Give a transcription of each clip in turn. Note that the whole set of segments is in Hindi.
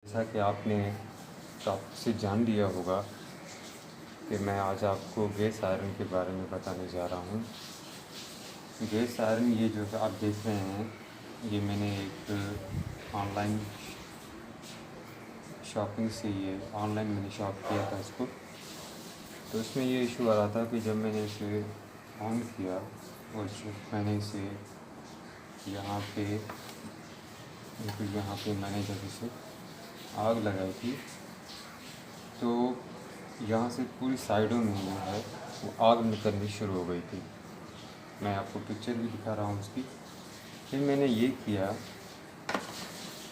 जैसा कि आपने टॉपिक से जान लिया होगा कि मैं आज आपको गैस आयरन के बारे में बताने जा रहा हूँ। गैस आयरन ये जो आप देख रहे हैं, ये मैंने एक ऑनलाइन शॉपिंग से मैंने शॉप किया था इसको। तो इसमें ये इशू आ रहा था कि जब मैंने इसे ऑन किया और जब मैंने इसे यहाँ पे मैंने जब इसे आग लगाई थी तो यहाँ से पूरी साइडों में जो है वो आग निकलनी शुरू हो गई थी। मैं आपको पिक्चर भी दिखा रहा हूँ उसकी। फिर मैंने ये किया,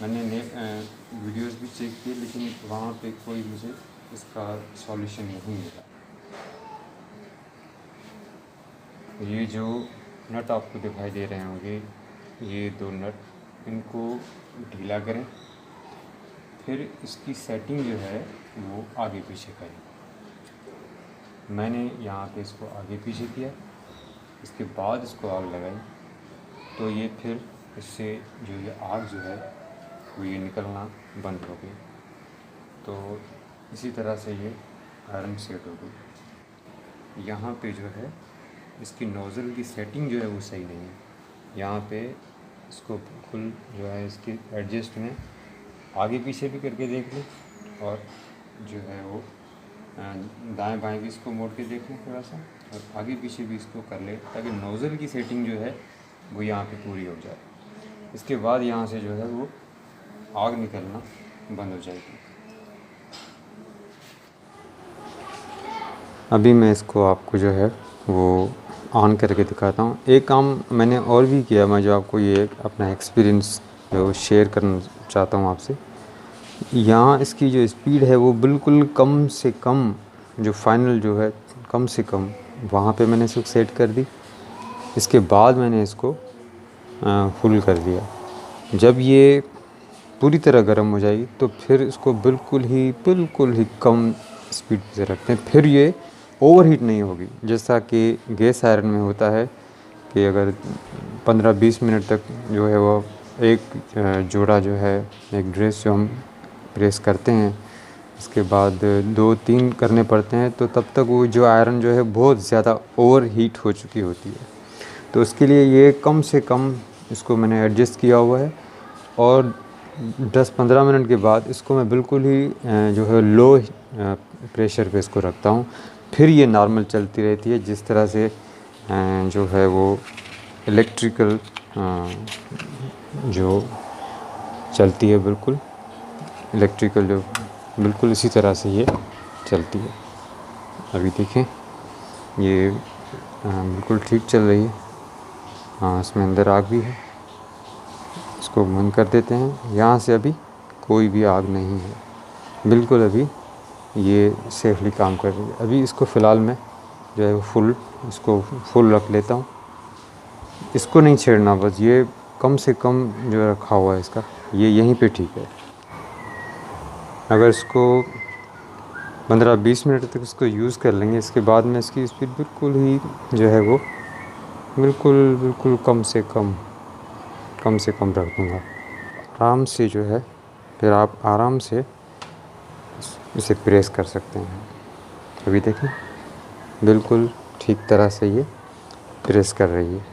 मैंने वीडियोस भी चेक किए, लेकिन वहाँ पे कोई मुझे इसका सॉल्यूशन नहीं मिला। ये जो नट आपको दिखाई दे रहे होंगे, ये दो नट, इनको ढीला करें, फिर इसकी सेटिंग जो है वो आगे पीछे करें। मैंने यहाँ पे इसको आगे पीछे किया, इसके बाद इसको आग लगाई तो ये फिर इससे जो ये आग जो है वो ये निकलना बंद हो गई। तो इसी तरह से ये आयरन सेट हो गई। यहाँ पे जो है इसकी नोज़ल की सेटिंग जो है वो सही नहीं है। यहाँ पे इसको बिल्कुल जो है इसकी एडजस्ट में आगे पीछे भी करके देख लें और जो है वो दाएं बाएं भी इसको मोड़ के देख लें थोड़ा सा, और आगे पीछे भी इसको कर ले, ताकि नोज़ल की सेटिंग जो है वो यहाँ पे पूरी हो जाए। इसके बाद यहाँ से जो है वो आग निकलना बंद हो जाएगी। अभी मैं इसको आपको जो है वो ऑन करके दिखाता हूँ। एक काम मैंने और भी किया, मैं जो आपको ये अपना एक्सपीरियंस जो शेयर करना चाहता हूँ आपसे। यहाँ इसकी जो स्पीड है वो बिल्कुल कम से कम, जो फाइनल जो है कम से कम, वहाँ पे मैंने इसको सेट कर दी। इसके बाद मैंने इसको फुल कर दिया। जब ये पूरी तरह गर्म हो जाएगी तो फिर इसको बिल्कुल ही कम स्पीड से रखते हैं, फिर ये ओवरहीट नहीं होगी। जैसा कि गैस आयरन में होता है कि अगर 15-20 मिनट तक जो है वो एक जोड़ा जो है, एक ड्रेस जो हम प्रेस करते हैं, इसके बाद 2-3 करने पड़ते हैं, तो तब तक वो जो आयरन जो है बहुत ज़्यादा ओवरहीट हो चुकी होती है। तो उसके लिए ये कम से कम इसको मैंने एडजस्ट किया हुआ है, और 10-15 मिनट के बाद इसको मैं बिल्कुल ही जो है लो प्रेशर पे इसको रखता हूँ। फिर ये नॉर्मल चलती रहती है, जिस तरह से जो है वो इलेक्ट्रिकल जो चलती है, बिल्कुल इलेक्ट्रिकल जो बिल्कुल इसी तरह से ये चलती है। अभी देखें ये बिल्कुल ठीक चल रही है। हाँ, इसमें अंदर आग भी है। इसको बंद कर देते हैं। यहाँ से अभी कोई भी आग नहीं है, बिल्कुल अभी ये सेफली काम कर रही है। अभी इसको फ़िलहाल मैं जो है इसको फुल रख लेता हूँ। इसको नहीं छेड़ना, बस ये कम से कम जो रखा हुआ है इसका, ये यहीं पे ठीक है। अगर इसको 15-20 मिनट तक इसको यूज़ कर लेंगे, इसके बाद में इसकी स्पीड बिल्कुल ही जो है वो बिल्कुल कम से कम रख दूँगा। आराम से जो है फिर आप आराम से इसे प्रेस कर सकते हैं। अभी देखें बिल्कुल ठीक तरह से ये प्रेस कर रही है।